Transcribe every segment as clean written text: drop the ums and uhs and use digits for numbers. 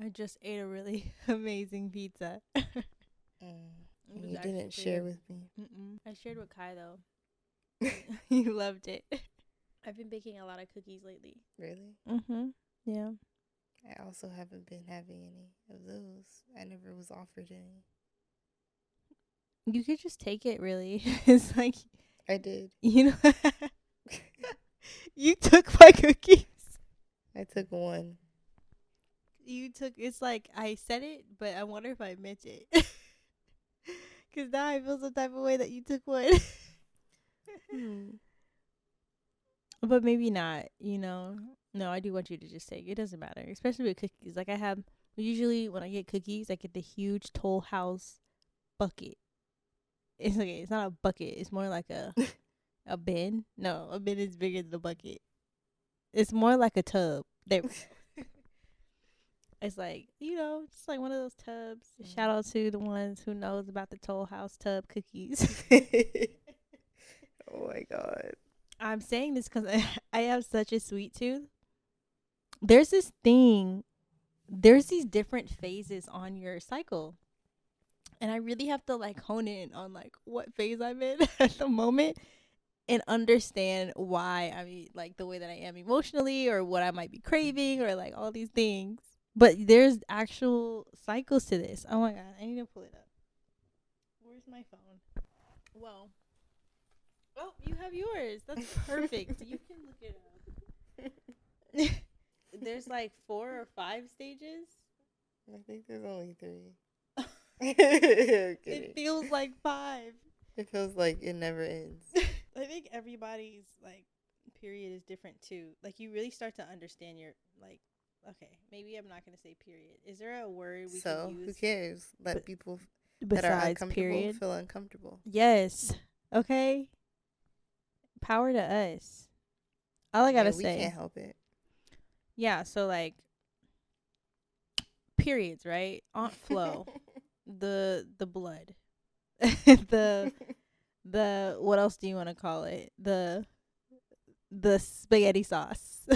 I just ate a really amazing pizza. It And was you actually didn't pretty share good. with me. I shared with Kai though. He loved it. I've been baking a lot of cookies lately. Really? Yeah. I also haven't been having any of those. I never was offered any. You could just take it. Really, it's like I did. you know. You took my cookies. I took one. You took. It's like I said it, but I wonder if I meant it. Cause now I feel some type of way that you took one. Hmm. But maybe not, you know. No, I do want you to just take. It doesn't matter, especially with cookies. Like I have usually when I get cookies, I get the huge Toll House bucket. It's okay. It's not a bucket. It's more like a bin. No, a bin is bigger than a bucket. It's more like a tub. There we go. It's like just like one of those tubs. Shout out to the ones who knows about the Toll House tub cookies. Oh my god. I'm saying this because I have such a sweet tooth. There's this thing. There's these different phases on your cycle, and I really have to like hone in on like what phase I'm in at the moment and understand why I mean like the way that I am emotionally or what I might be craving or like all these things. But there's actual cycles to this. Oh my god, I need to pull it up. Where's my phone? Well, oh, you have yours. That's perfect. You can look it up. There's like 4 or 5 stages. I think there's only 3. It Kidding. feels like 5. It feels like it never ends. I think everybody's like period is different too. Like you really start to understand your like okay, maybe I'm not going to say period. Is there a word we So, can who use cares? Let people that are besides uncomfortable period? feel uncomfortable. Yes. Okay. Power to us. All I got Yeah, to we say. can't help it. Yeah, so like periods, right? Aunt Flo, the blood. the the what else do you want to call it? The spaghetti sauce.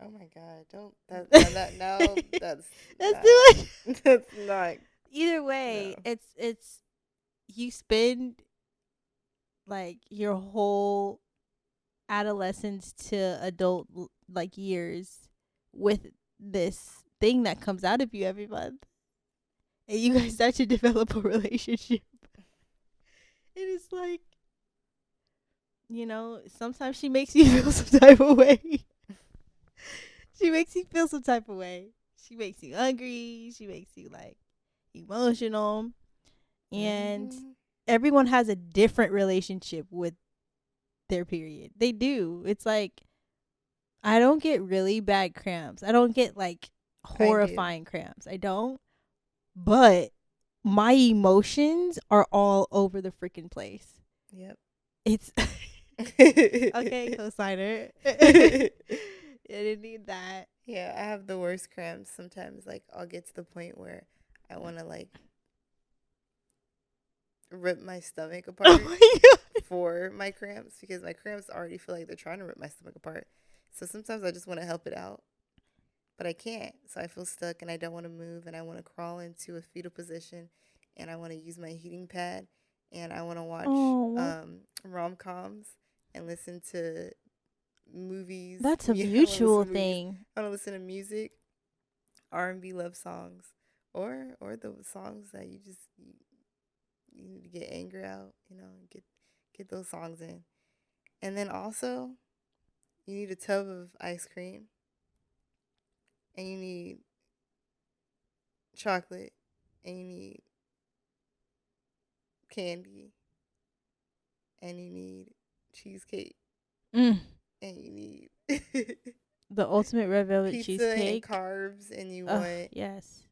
Oh my god! Don't that no. That's Let's not. do it. That's not. Either way, No. it's you spend like your whole adolescence to adult like years with this thing that comes out of you every month, and you guys start to develop a relationship. And it's like sometimes she makes you feel some type of way. She makes you feel some type of way. She makes you hungry. She makes you like emotional. And Mm-hmm. everyone has a different relationship with their period. They do. It's like I don't get really bad cramps. I don't get like I do. horrifying cramps. I don't. But my emotions are all over the freaking place. Yep. It's okay, cosigner. I didn't need that. Yeah, I have the worst cramps sometimes. Like, I'll get to the point where I want to, like, rip my stomach Oh apart my god. for my cramps because my cramps already feel like they're trying to rip my stomach apart. So sometimes I just want to help it out, but I can't. So I feel stuck and I don't want to move and I want to crawl into a fetal position and I want to use my heating pad and I want to watch Oh, rom coms and listen to movies. that's a I want to listen mutual to movies. thing. I want to listen to music, R&B love songs, or the songs that you need to get anger out. Get those songs in, and then also you need a tub of ice cream, and you need chocolate, and you need candy, and you need cheesecake, Mm. and you need The ultimate red velvet pizza and cheesecake. carbs, and you Ugh, want yes.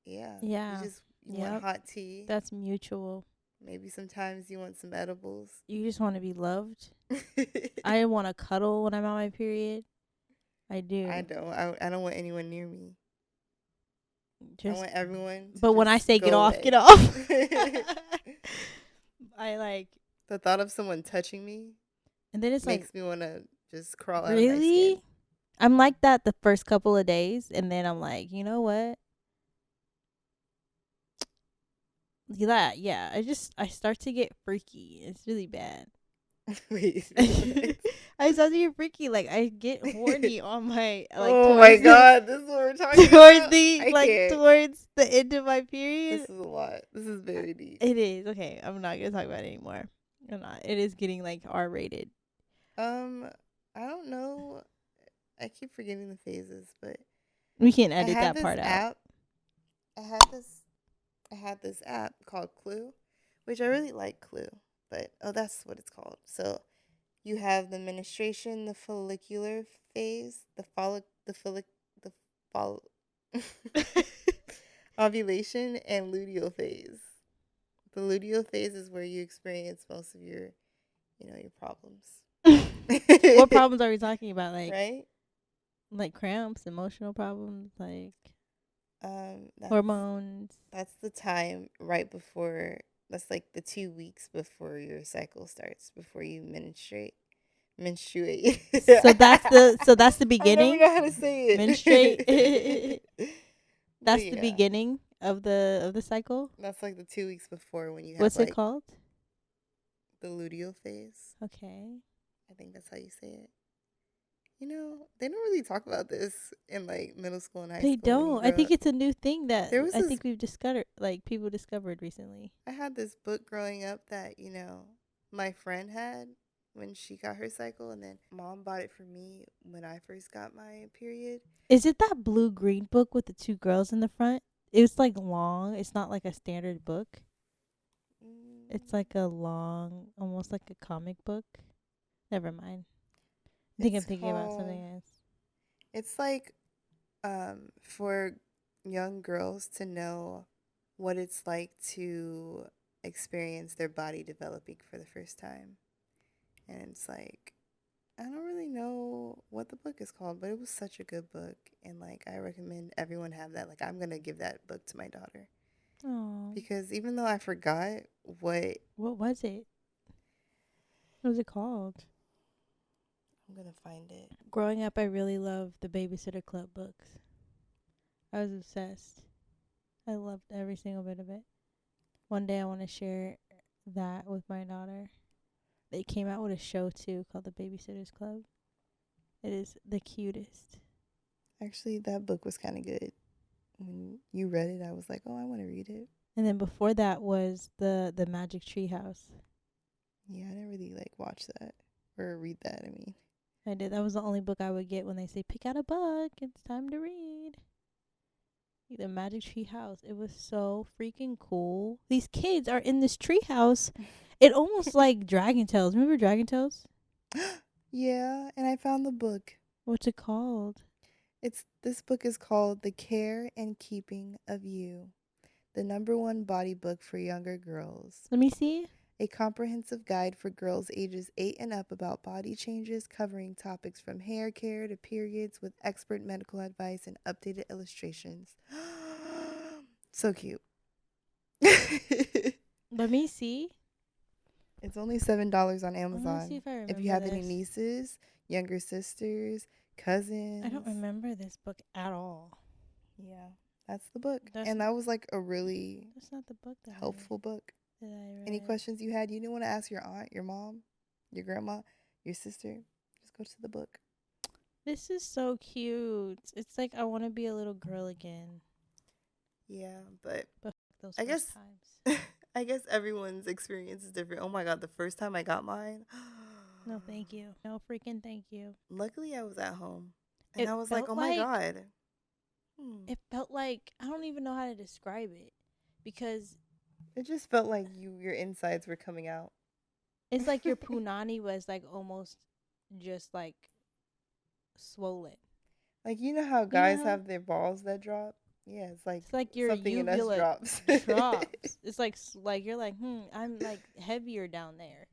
yeah, Yeah. you want Yep. hot tea. That's mutual. Maybe sometimes you want some edibles. You just want to be loved. I want to cuddle when I'm on my period. I I do. don't. I don't want anyone near me. I Just want everyone to but when I just say get go off, away. get off. I like The thought of someone touching me and then it's like makes me want to just crawl out of my skin. really? I'm like that the first couple of days, and then I'm like, you know what? Yeah. I start to get freaky. It's really bad. Wait, what? I start to get freaky. Like I get horny on my like Oh my towards the god, this is what we're talking about? I can't. towards the end of my This period. is a lot. This is very deep. It is okay. I'm not gonna talk about it anymore. I'm not. It is getting like R rated. Um, I don't know. I keep forgetting the phases, but We can I edit had that this part out. app. I had this I had this app called Clue, which I really like Clue, but oh, that's what it's called. So you have the menstruation, the follicular phase, the fol ovulation, and luteal phase. The luteal phase is where you experience most of your problems. What problems are we talking about? Right? Like cramps, emotional problems, like That's hormones. that's the time right before. That's like the 2 weeks before your cycle starts, before you menstruate. So that's the I never beginning. know how to say Menstruate. it. But That's the yeah, beginning of the cycle. that's like the 2 weeks before when you have What's it like called? the luteal phase. Okay. I think that's how you say it. They don't really talk about this in like middle school and high They school when you don't. I grow think up. it's a new thing that There was I this think we've discovered, like people discovered recently. I had this book growing up that, my friend had when she got her cycle, and then mom bought it for me when I first got my period. Is it that blue green book with the two girls in the front? It's like long. It's not like a standard book. It's Mm, like a long, almost like a comic book. Never mind. I think I'm it's thinking about called, something else. it's like for young girls to know what it's like to experience their body developing for the first time. And it's like, I don't really know what the book is called, but it was such a good book. And like, I recommend everyone have that. Like, I'm going to give that book to my daughter Oh, because even though I forgot what, what was it? What was it called? I'm going to find it. Growing up, I really loved the Babysitter Club books. I was obsessed. I loved every single bit of it. One day, I want to share that with my daughter. They came out with a show too called The Babysitters Club. It is the cutest. Actually, that book was kind of good. When you read it, I was like, oh, I want to read it. And then before that was the Magic Tree House. Yeah, I didn't really like watch that or read that. I mean, I did. That was the only book I would get when they say pick out a book. It's time to read. The Magic Tree House. It was so freaking cool. These kids are in this tree house. It almost like Dragon Tales. Remember Dragon Tales? yeah, and I found the book. What's it called? This book is called The Care and Keeping of You, the #1 body book for younger girls. Let me see. A comprehensive guide for girls ages 8 and up about body changes, covering topics from hair care to periods with expert medical advice and updated illustrations. So cute. Let me see. It's only $7 on I want to see Amazon. if I If you remember have any this. nieces, younger sisters, I don't cousins. remember this book at all. Yeah, that's the book. That's And that was like a really that's not the book helpful book. that I Any read. questions you had, you didn't want to ask your aunt, your mom, your grandma, your sister, just go to the book. This is so cute. It's like I want to be a little girl again. Yeah, but But those I first guess times. I guess everyone's experience is different. Oh my god, the first time I got mine, No, thank you. No freaking thank you. luckily I was at home. And It I was like, felt "Oh my like god." Hmm. it felt like I don't even know how to describe it because It just felt like your insides were coming out. it's like your punani was like almost just like swollen. Like you know how You guys know? have their balls that drop? Yeah, it's like It's like your something in us uvula drops. drops. It's like you're like, I'm like heavier down there.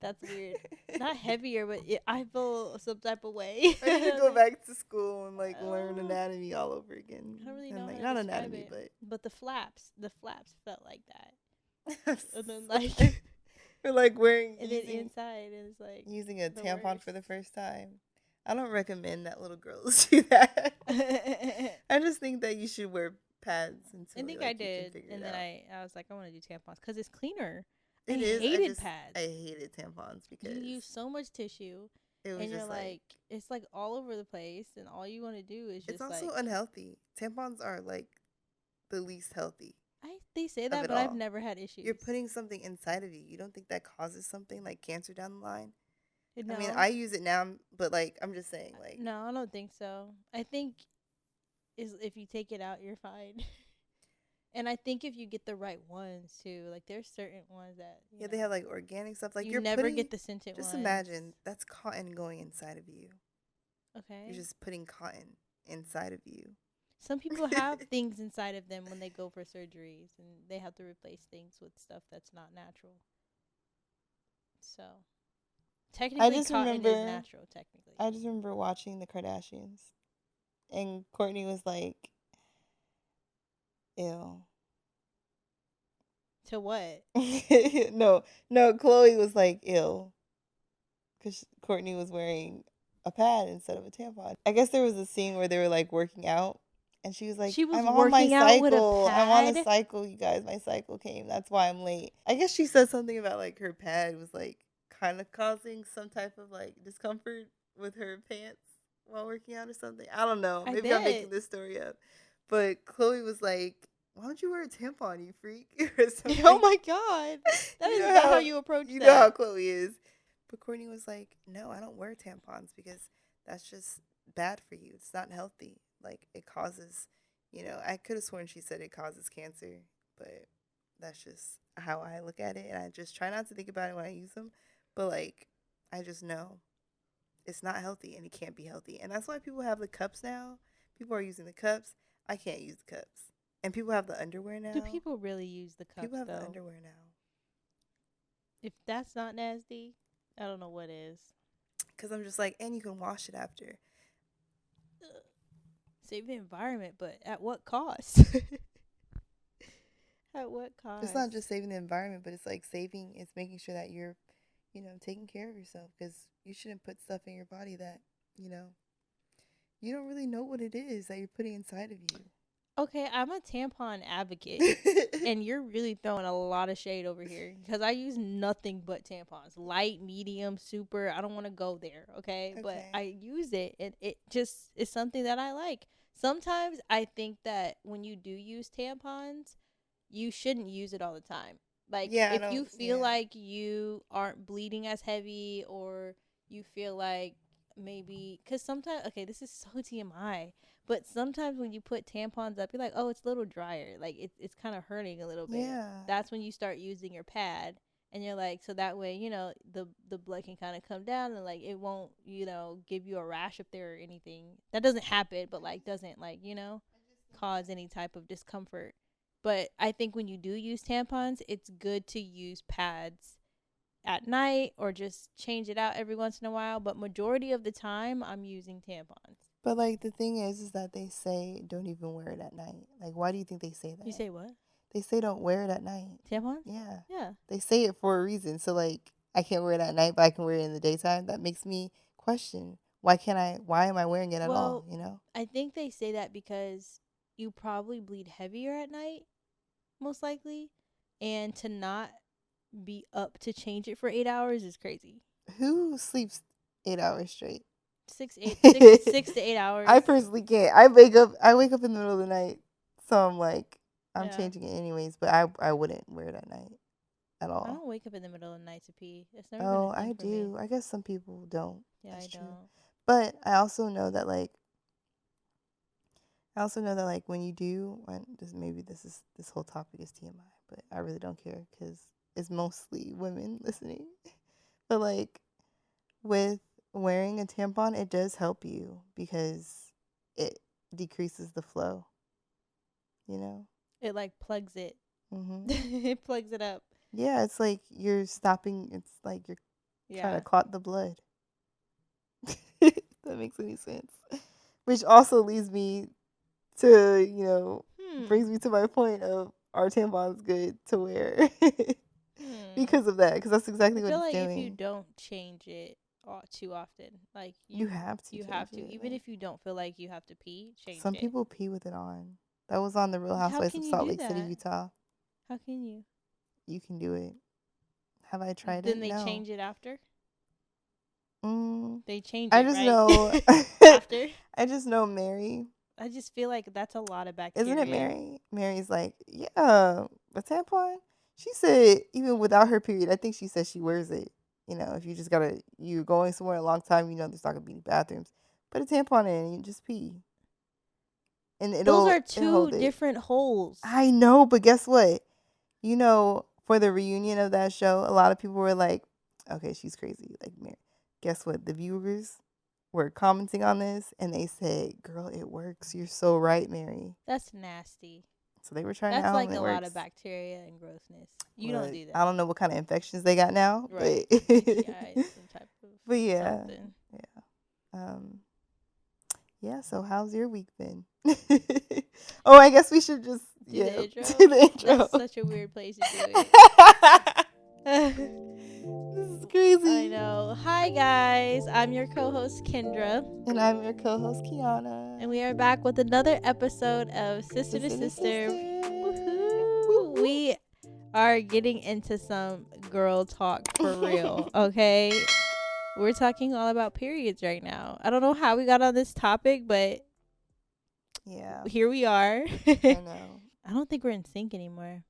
That's weird. Not heavier, but I feel some type of way. I need to go Like, back to school and like learn oh, anatomy all over again. I don't really And know like how to not describe anatomy, it. but But the flaps felt like that. I'm And then so- like, we're like wearing and then inside is like using a the tampon for worst. the first time. I don't recommend that little girls do that. I I just think that you should wear pads until think I like you can did, figure it and then out. I was like, I want to do tampons because it's cleaner. I It is. hated I pads. hated tampons You because use so much tissue, it was and you're just like like, it's like all over the place, and all you want to do is it's just also like, unhealthy. Tampons are like the least healthy I they say of that, it but I've all. never had You're issues. putting something inside of you. You don't think that causes something like cancer down the line? I mean, No, I use it now, but like I'm just saying, like no, I don't think so. I think is if you take it out, you're fine. And I think if you get the right ones too, like there's certain ones that yeah, they have like organic stuff. Like you you're never putting, get the scented just ones. imagine that's cotton going inside of you. You're Okay. just putting cotton inside of you. Some people have things inside of them when they go for surgeries and they have to replace things with stuff that's not natural. So I technically just cotton is remember, natural technically. I just remember watching the Kardashians, and Courtney was like, "Ew." To what? no, no, Chloe was like, "Ew," because Courtney was wearing a pad instead of a tampon. I guess there was a scene where they were like working out, and she was like, She was "I'm on my working out with a cycle. I'm on a pad. cycle, you guys. My cycle came. That's why I'm late." I guess she said something about like her pad was like kind of causing some type of like discomfort with her pants while working out or something. I don't know. I Maybe I'm bet. making this story up. But Chloe was like, "Why don't you wear a tampon, you freak?" or Oh something. my god. That You is know not how how you approach you know how that. Chloe is. But Courtney was like, "No, I don't wear tampons because that's just bad for you. It's not healthy. Like it causes, I could have sworn she said it causes cancer, but that's just how I look at it, and I just try not to think about it when I use them. But like, I just know it's not healthy and it can't be healthy, and that's why people have the cups now. People are using the cups. I can't use the cups, and people have the underwear Do now. people really use the People cups have the though? underwear now If that's not nasty, I don't know what is. because I'm just like, and you can wash it after. Ugh. Save the environment, but at what cost? At what It's not cost? just saving the environment, but it's like saving. It's making sure that you're, taking care of yourself because you shouldn't put stuff in your body that you know you don't really know what it is that you're putting inside of you. Okay, I'm a tampon advocate, and you're really throwing a lot of shade over here because I use nothing but tampons, light, medium, super. I don't want to go there, okay? But Okay. I use it, and it just is something that I like. Sometimes I think that when you do use tampons, you shouldn't use it all the time. Like Yeah, I if you don't. feel Yeah. like you aren't bleeding as heavy, or you feel like maybe because sometimes, okay, this is so TMI, but sometimes when you put tampons up, you're like, oh, it's a little drier, like it's kind of hurting a little bit. Yeah. That's when you start using your pad, and you're like, so that way, the blood can kind of come down, and like it won't, give you a rash if there or anything. That doesn't happen, but like doesn't, like, cause any type of discomfort. But I think when you do use tampons, it's good to use pads at night or just change it out every once in a while. But majority of the time, I'm using tampons. But like the thing is that they say don't even wear it at night. Like, why do you think they say You that? say what? They say don't wear it at night. Tampons? Yeah. Yeah. They say it for a reason. So like, I can't wear it at night, but I can wear it in the daytime. That makes me question why can't I? Why am I wearing it at all? Well, You know? I think they say that because you probably bleed heavier at night, most likely. And to not be up to change it for 8 hours is crazy. Who sleeps 8 hours straight? Six, eight, six to 8 hours. I personally can't. I wake up in the middle of the night, so I'm like, I'm Yeah. changing it anyways. But I wouldn't wear it at night at I all. don't wake up in the middle of the night to pee. It's never been a Oh, thing I for me. do. I guess some people don't. Yeah, I That's true. don't. But I also know that when you do, maybe this whole topic is TMI, but I really don't care because it's mostly women listening. But like with wearing a tampon, it does help you because it decreases the flow. You know. It like plugs it. Mhm. It plugs it up. Yeah, it's like you're stopping. It's like you're trying to Yeah. clot the blood. If that makes any sense. Which also leads me to, Hmm. brings me to my point of are tampons good to wear Hmm. because of that? Because that's I exactly what feel it's like if you doing. don't change it too often. Like You have to you change have to, it. even if you don't feel like you have to pee, change Some it. people pee with it on. That was on the Real How Housewives of can you Salt do Lake City, that? Utah. How can you? You can do it. Have I tried Then it? they No. change it after. Mm, They change I it just right know. after. I just know Mary. I just feel like that's a lot of Isn't it bacteria. Mary? Mary's like, yeah, a tampon. She said even without her period, I think she said she wears it. You know, if you just gotta, you're going somewhere a long time, you know, there's not gonna be any bathrooms. Put a tampon in and you just pee, and Those it'll are it'll two hold it. different holes. I know, but guess what? You know, for the reunion of that show, a lot of people were like, okay, she's crazy. Like, Mary. Guess what? The viewers were commenting on this and they said, girl, it works. You're so right, Mary. That's nasty. So they were trying it That's out like and a it lot of works. bacteria and grossness. You don't But do I that. don't know what kind of infections they got now, Right. but UTIs, some type of but yeah, something. yeah, yeah. So how's your week been? Oh, I guess we should just Do the do intro. the intro. That's such a weird place to do it. This is crazy. I know. Hi guys, I'm your co-host Kendra, And I'm your co-host Keiyana. and we are back with another episode of Sister to Sister. Woohoo! We are getting into some girl talk for real. Okay, we're talking all about periods right now. I don't know how we got on this topic, but Yeah, here we are. I know. I don't think we're in sync anymore.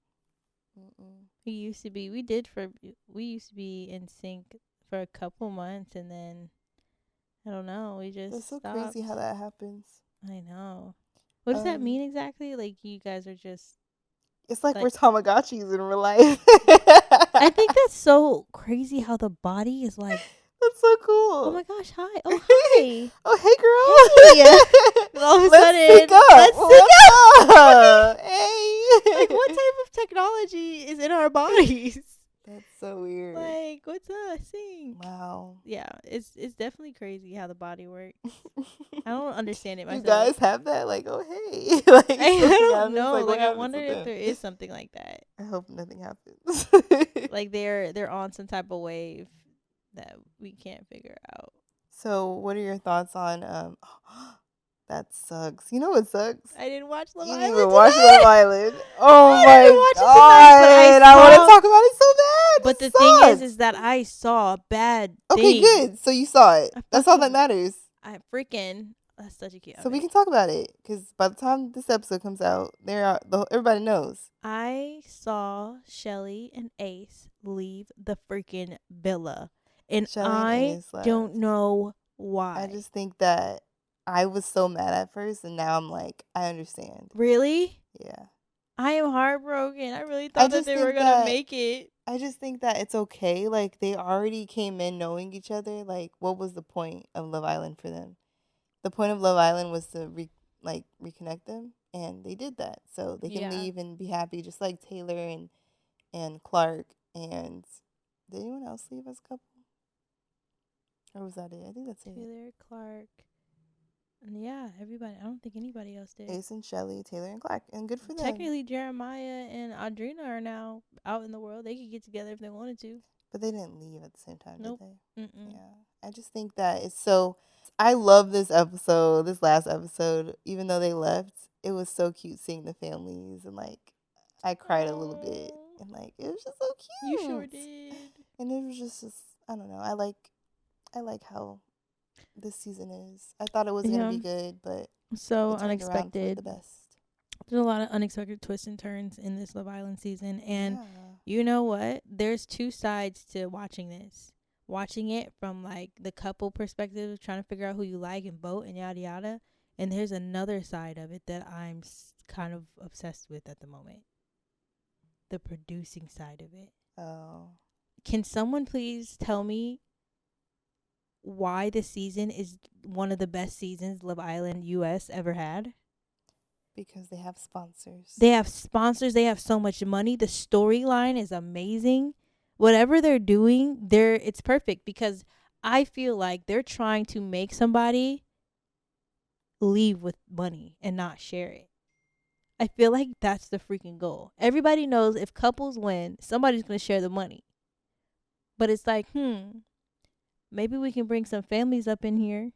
Mm-mm. We used to be. We used to be in sync for a couple months, and then I don't know. We just It's so stopped. crazy how that happens. I know. What does that mean exactly? Like you guys are just It's like like. we're Tamagotchis in real life. I think that's so crazy how the body is like. That's so cool. Oh my gosh! Hi. Oh hi. Oh hey girl. Hey. And all of a Let's sudden, sync up. let's sync up. Hey. Like what type of technology is in our bodies? That's so weird. Like what's a sync? Wow. Yeah, it's definitely crazy how the body works. I don't understand it myself. You guys have that? Like, oh hey. Like I don't know. Like, I wonder if there is something like that. I hope nothing happens. Like they're on some type of wave that we can't figure out. So, what are your thoughts on that sucks. You know what sucks? I didn't watch Love You Island. didn't even watch today. Love Island. Oh I my didn't watch it god! tonight, but I want to saw- talk about it so bad. But It the thing sucks. is that I saw bad Okay, things. good. So you saw it. I That's all that fucking- matters. I freaking that's such a cute. So we can talk about it because by the time this episode comes out, everybody knows. I saw Shelly and Ace leave the freaking villa, and Shelly and I Ace left. don't know why. I just think that I was so mad at first, and now I'm like, I understand. Really, Yeah. I am heartbroken. I really thought that just they were think gonna that- make it. I just think that it's okay. Like, they already came in knowing each other. Like, what was the point of Love Island for them? The point of Love Island was to reconnect them, and they did that. So they can Yeah. leave and be happy, just like Taylor and Clark. And did anyone else leave as a couple? Or was that it? I think that's it. Taylor, Clark, and yeah, everybody. I don't think anybody else did. Ace and Shelly, Taylor and Clark, and good for them. Technically, Jeremiah and Audrina are now out in the world. They could get together if they wanted to. But they didn't leave at the same time, Nope. did they? Mm-mm. Yeah. I just think that it's so. I love this episode, this last episode. Even though they left, it was so cute seeing the families, and like I cried a little bit, Aw. and like it was just so cute. You sure did. And it was just I don't know. I like how this season is. I thought it was gonna be good, but So it turned around for unexpected. the best. There's a lot of unexpected twists and turns in this Love Island season, and Yeah. you know what? There's two sides to watching this. Watching it from like the couple perspective, trying to figure out who you like and vote and yada yada. And there's another side of it that I'm kind of obsessed with at the moment. The producing side of it. Oh. Can someone please tell me why this season is one of the best seasons Love Island US ever had? Because they have sponsors. They have sponsors. They have so much money. The storyline is amazing. Whatever they're doing, it's perfect because I feel like they're trying to make somebody leave with money and not share it. I feel like that's the freaking goal. Everybody knows if couples win, somebody's going to share the money. But it's like, Maybe we can bring some families up in here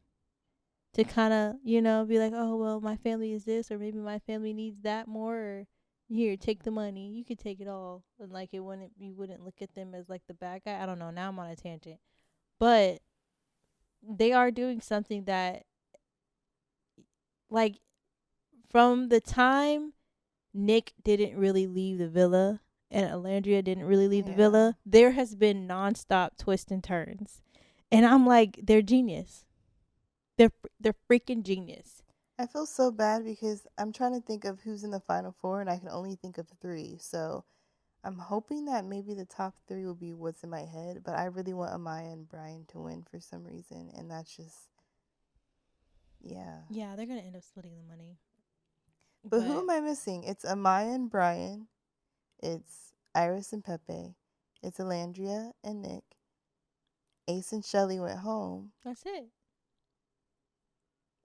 to kind of, be like, oh, well, my family is this, or maybe my family needs that more, or here, take the money. You could take it all. And like, you wouldn't look at them as like the bad guy. I don't know. Now I'm on a tangent. But they are doing something that, like, from the time Nick didn't really leave the villa and Alandria didn't really leave the Yeah. villa, there has been nonstop twists and turns. And I'm like, they're genius. They're freaking genius. I feel so bad because I'm trying to think of who's in the final four and I can only think of three. So I'm hoping that maybe the top three will be what's in my head, but I really want Amaya and Brian to win for some reason. And that's just, yeah. Yeah, they're gonna end up splitting the money. But who But am I missing? It's Amaya and Brian. It's Iris and Pepe. It's Alandria and Nick. Ace and Shelly went home. that's it.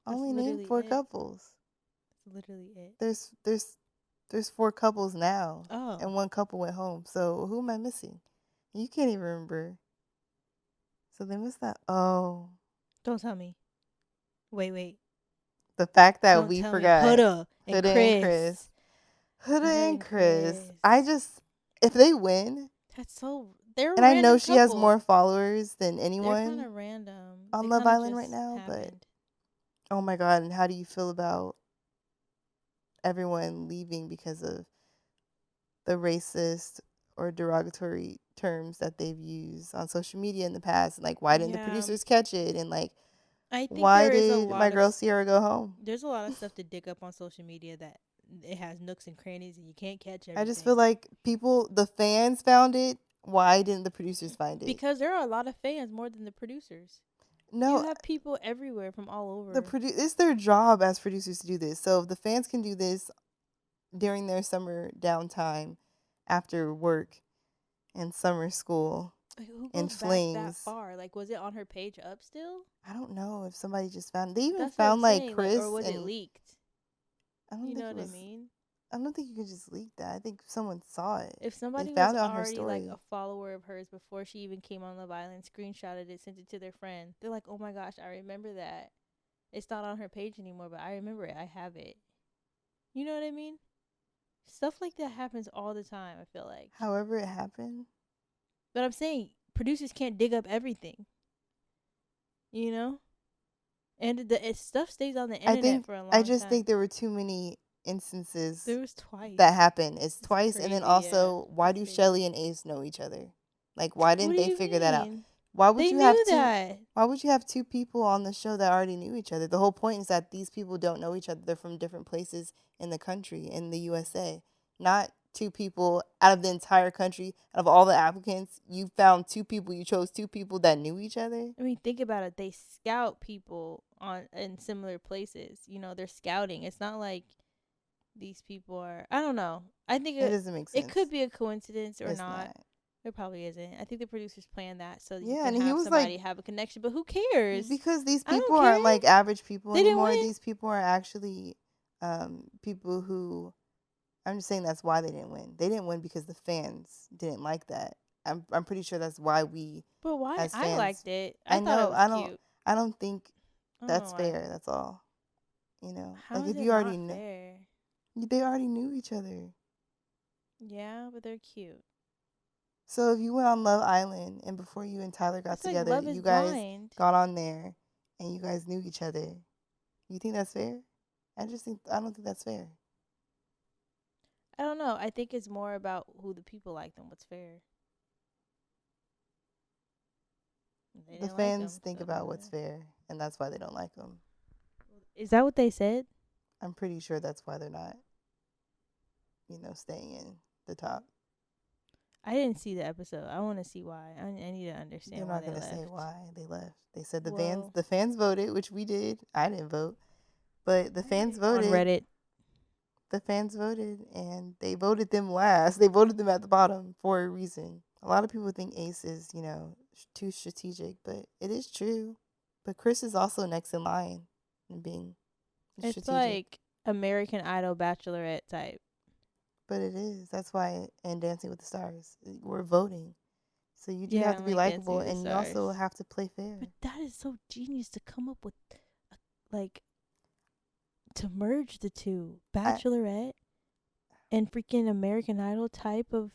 That's Only name literally four it. couples. That's literally it. There's four couples now, Oh, and one couple went home. So who am I missing? You can't even remember. So they must not. Oh, don't tell me. Wait. the fact that Don't we tell me. forgot Huda and Huda and Chris. Chris. Huda Huda and and Chris. Chris. I just if they win, That's so. They're a and I know random she has couple. more followers than They're kind anyone of random. on They Love kind of Island right just now, but happened. oh my god, and how do you feel about everyone leaving because of the racist or derogatory terms that they've used on social media in the past? And like, why didn't the Yeah, producers catch it? And like, I think why there is a did my lot of girl Sierra go home? there's a lot of stuff to dig up on social media that it has nooks and crannies and you can't catch I just feel everything. like the fans found it. Why didn't the producers find it? Because there are a lot of fans more than the producers. You No, have people everywhere from all over. it's their job as producers to do this. So if the fans can do this during their summer downtime after work and summer school Like, who in goes back that flings. far? Like, was it on her page up still? I don't know if somebody just found. They even That's what I'm found like saying. Like, or Chris was it and leaked? I don't You think know it what I was. mean? I don't think you could just leak that. I think someone saw it. If They somebody was found it on her already like a story. follower of hers before she even came on Love Island, screenshotted it, sent it to their friend, they're like, "Oh my gosh, I remember that. It's not on her page anymore, but I remember it. I have it." You know what I mean? Stuff like that happens all the time, I feel like. However, it happened. But I'm saying producers can't dig up everything, you know? And stuff stays on the internet for a I long just time. think there were too many instances There was twice. that happened. It's It's twice, and then crazy, yeah. also, why That's do crazy. Shelly and Ace know each other? Like, why What didn't do they you figure that out? mean? Why would They you have knew two? that. Why would you have two people on the show that already knew each other? The whole point is that these people don't know each other. They're from different places in the country, in the USA. Not two people out of the entire country. Out of all the applicants, you found two people. You chose two people that knew each other. I mean, think about it. They scout people on in similar places. They're scouting. It's not like these people are. I don't know. I think It it doesn't make it sense. could be a coincidence or It's not. not. There probably isn't. I think the producers planned that so that you Yeah, can and he have was like, somebody have a connection. But who cares? because these I people don't care. aren't like average people They didn't anymore. win. These people are actually people who I'm just saying that's why they didn't win. They didn't win because the fans didn't like that. I'm pretty sure that's why we But why? as I fans. liked it. I I thought it know was cute. I don't think I don't know that's why. fair. That's all. You know, How like is if it you already not know, fair? they already knew each other. Yeah, but they're cute. So if you went on Love Island and before you and Tyler got It's like together, Love you is guys Blind. got on there and you guys knew each other. You think that's fair? I don't think that's fair. I don't know. I think it's more about who the people like than what's fair. They The didn't like fans them, think so about what's fair, and that's why they don't like them. is that what they said? I'm pretty sure that's why they're not, staying in the top. I didn't see the episode. I want to see why. I need to They're understand why not they gonna say left. why they left. They said Well, the fans voted, which we did. I didn't vote, but the I didn't fans even go on voted. Reddit. The fans voted, and they voted them last. They voted them at the bottom for a reason. A lot of people think Ace is, too strategic, but it is true. But Chris is also next in line in being It's strategic. like American Idol Bachelorette type. But it is. That's why in Dancing with the Stars, we're voting. So you do have Yeah, to be like Dancing likable, with the and you also Stars. have to play fair. But that is so genius to come up with, like, to merge the two, I Bachelorette and freaking American Idol type of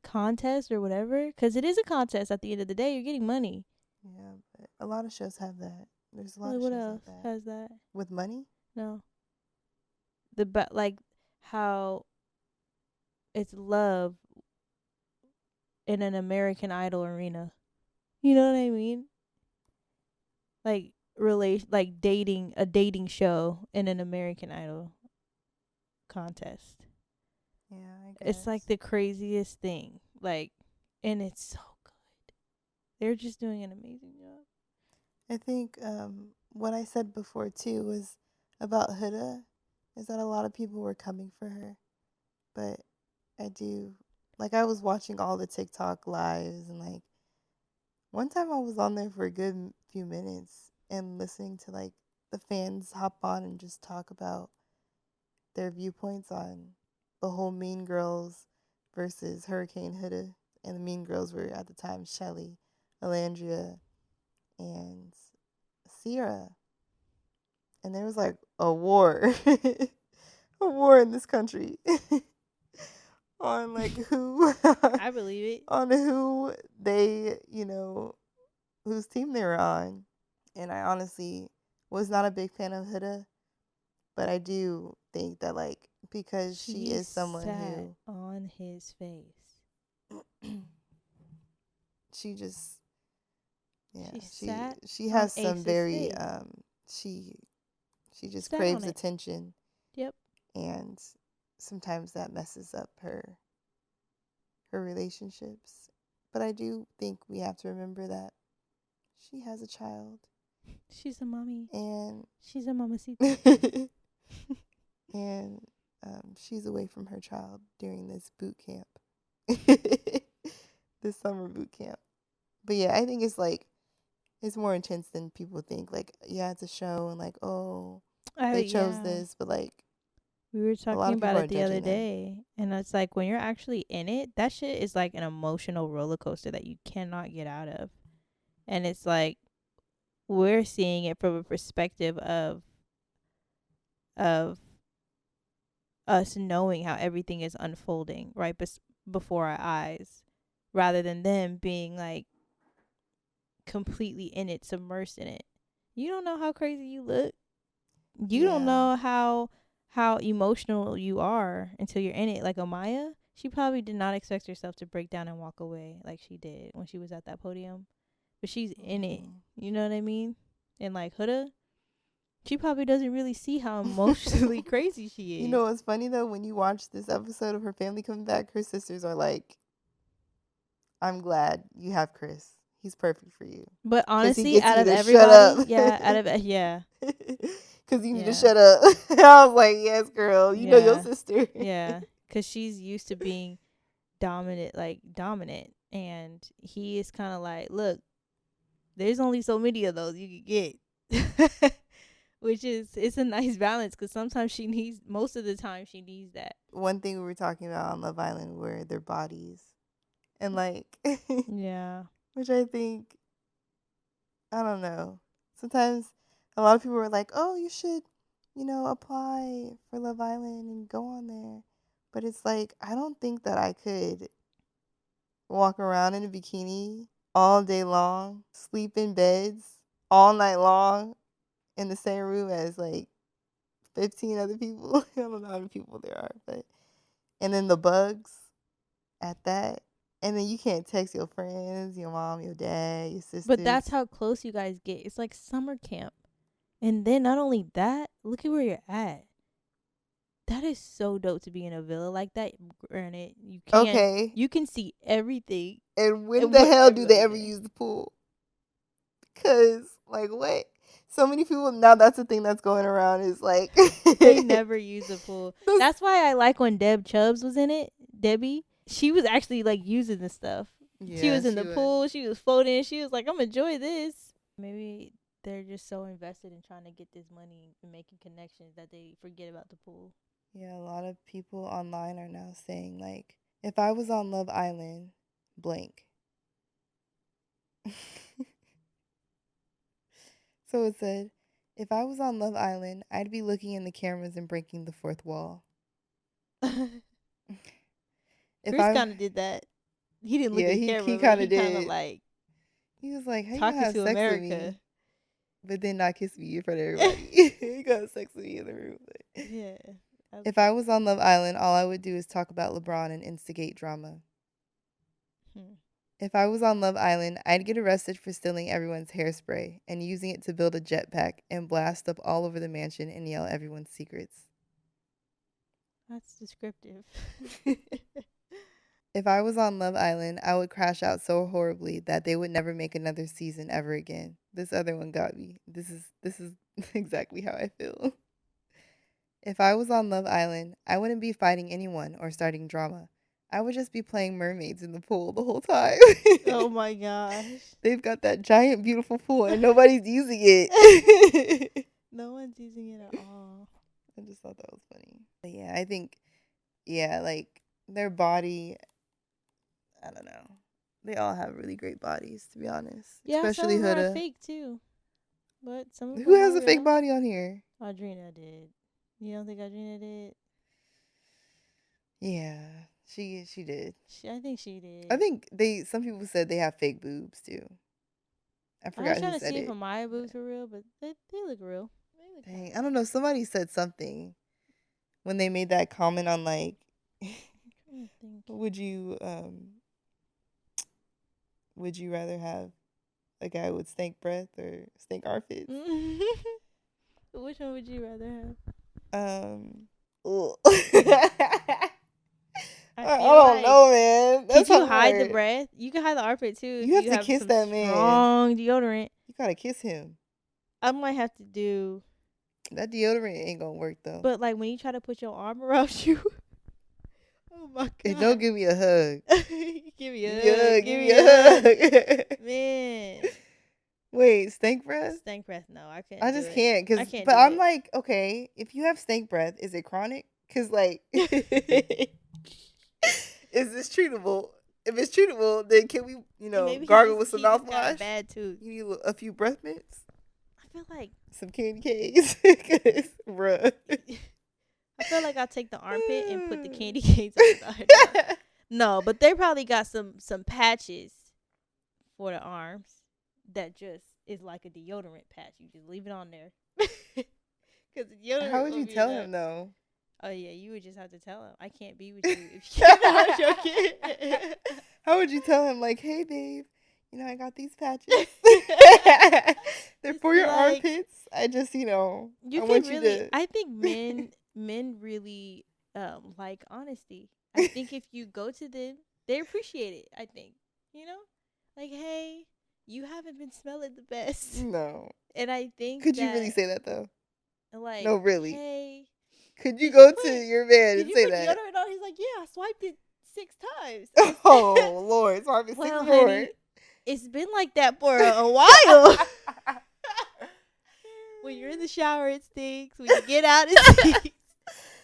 contest or whatever. Because it is a contest. At the end of the day, you're getting money. Yeah, but a lot of shows have that. There's a lot Like, of what shows else like that has that? with money. No, like how it's love in an American Idol arena. You know what I mean? Like like dating, a dating show in an American Idol contest. Yeah, I It's like guess. the craziest thing. Like, and it's so good. They're just doing an amazing job. I think what I said before too was about Huda is that a lot of people were coming for her, but I do like I was watching all the TikTok lives and like one time I was on there for a good few minutes and listening to like the fans hop on and just talk about their viewpoints on the whole Mean Girls versus Hurricane Huda, and the Mean Girls were at the time Shelly, Alandria, and Sierra, and there was like a war, a war in this country on like who, I believe it. on who they, whose team they were on, and I honestly was not a big fan of Huda, but I do think that like because she She is someone sat who on his face. she just yeah She she sat she on has some Ace's very face. she she just Sat on craves it. attention, Yep. and sometimes that messes up her relationships, but I do think we have to remember that she has a child, She's a mommy. and She's a mamacita. and she's away from her child during this boot camp, this summer boot camp. But yeah, I think it's like it's more intense than people think. Like, yeah, it's a show, and like, oh, Oh, they chose yeah. this, but like, We were a lot talking of people about it aren't the other judging them. day. And it's like when you're actually in it, that shit is like an emotional roller coaster that you cannot get out of. And it's like we're seeing it from a perspective of us knowing how everything is unfolding right before our eyes, rather than them being like completely in it, submersed in it. You don't know how crazy you look. You don't Yeah. know how emotional you are until you're in it. Like Amaya, she probably did not expect herself to break down and walk away like she did when she was at that podium. But she's in it. You know what I mean? And like Huda, she probably doesn't really see how emotionally crazy You she know is. what's funny though? When you watch this episode of her family coming back, her sisters are like, "I'm glad you have Chris. He's perfect for you, But cause he honestly, gets out you of to shut everybody, up." yeah, yeah, Cause you need to yeah, shut up. I was like, "Yes, girl. You know your yeah, sister." yeah, because she's used to being dominant, and he is kind of like, look, there's only so many of those you can get. Which is, it's a nice balance because sometimes most of the time she needs that. One thing we were talking about on Love Island were their bodies, and like, Yeah. which I think I don't know. Sometimes a lot of people were like, "Oh, you should, apply for Love Island and go on there." But it's like I don't think that I could walk around in a bikini all day long, sleep in beds all night long in the same room as like 15 other people. I don't know how many people there are, but and then the bugs at that. And then you can't text your friends, your mom, your dad, your But sisters. that's how close you guys get. It's like summer camp. And then not only that, look at where you're at. That is so dope to be in a villa like that. Granted, Okay. you can see everything. And when And the what hell do they everybody's ever in. use the pool? Cause like what? So many people now. That's the thing that's going around is like They never use the pool. those, That's why I like when Deb Chubbs was in it. Debbie, she was actually like using the stuff. She yeah, was in she the was. pool. She was floating. She was like, "I'm enjoy this." Maybe they're just so invested in trying to get this money and making connections that they forget about the pool. Yeah, a lot of people online are now saying like, if I was on Love Island, blank, So it said, if I was on Love Island, I'd be looking in the cameras and breaking the fourth wall. If Chris I, kind of did that. He didn't look yeah, at the he camera, but kind he of kind of did. like He was like, how you gonna talking have to sex with America. me, but then not kiss me in front of everybody? He got have sex with me in the room. Yeah. If I was on Love Island, all I would do is talk about LeBron and instigate drama. Hmm. If I was on Love Island, I'd get arrested for stealing everyone's hairspray and using it to build a jetpack and blast up all over the mansion and yell everyone's secrets. That's descriptive. If I was on Love Island, I would crash out so horribly that they would never make another season ever again. This other one got me. This is exactly how I feel. If I was on Love Island, I wouldn't be fighting anyone or starting drama. I would just be playing mermaids in the pool the whole time. Oh my gosh. They've got that giant, beautiful pool and nobody's using it. No one's using it at all. I just thought that was funny. But yeah, I think, yeah, like their body, I don't know. They all have really great bodies, to be honest. Yeah, some Especially of them are Huda. fake too. But some of Who them has are a fake real. body on here? Audrina did. You don't think Audrina did? Yeah, she did. I think she did. I think some people said they have fake boobs too. I I was forgot who trying to said see if it. my boobs were real, but they look real. They look Dang, kinda I don't know. Somebody said something when they made that comment on like, real. I'm trying to think. would you rather have a guy with stank breath or stank armpits? Which one would you rather have? I feel don't like know, man. could That's you hide the hard. breath? You can hide the armpit too if You have you to have kiss some that man. strong deodorant. You gotta kiss him. I might have to do, That deodorant ain't gonna work though. but like when you try to put your arm around you. Oh my And don't god! give me a hug. Give me a Give me a hug. hug. Give Give me me a a hug. hug. Man, Wait, stank breath? stank breath. No, I can't. I do just it. can't. I can't But do I'm it. like, okay, if you have stank breath, is it chronic? Cause like, is this treatable? If it's treatable, then can we, And maybe gargle with some he just got a mouthwash? bad tooth. You need a few breath mints, I feel like some candy canes, cause bruh. I feel like I'll take the armpit and put the candy canes on the side. No, but they probably got some patches for the arms that just is like a deodorant patch. You just leave it on there. Cause the deodorant. How would will you be tell enough. him though? Oh yeah, you would just have to tell him. I can't be with you if you can't hide your kid. How would you tell him like, hey babe, I got these patches. They're Just for be your like, armpits. I just, you I can want you really. to. I think men really like honesty. I think if you go to them, they appreciate it. I think like hey, you haven't been smelling the best, No. and I think Could you really that say that though? like No, really. hey, Could you did you go to put your man did and you say put that? deodorant on? He's like, yeah, I swiped it 6 times. Oh Lord, so I've been Well, 6 honey, it's been like that for a while. When you're in the shower, it stinks. When you get out, it stinks.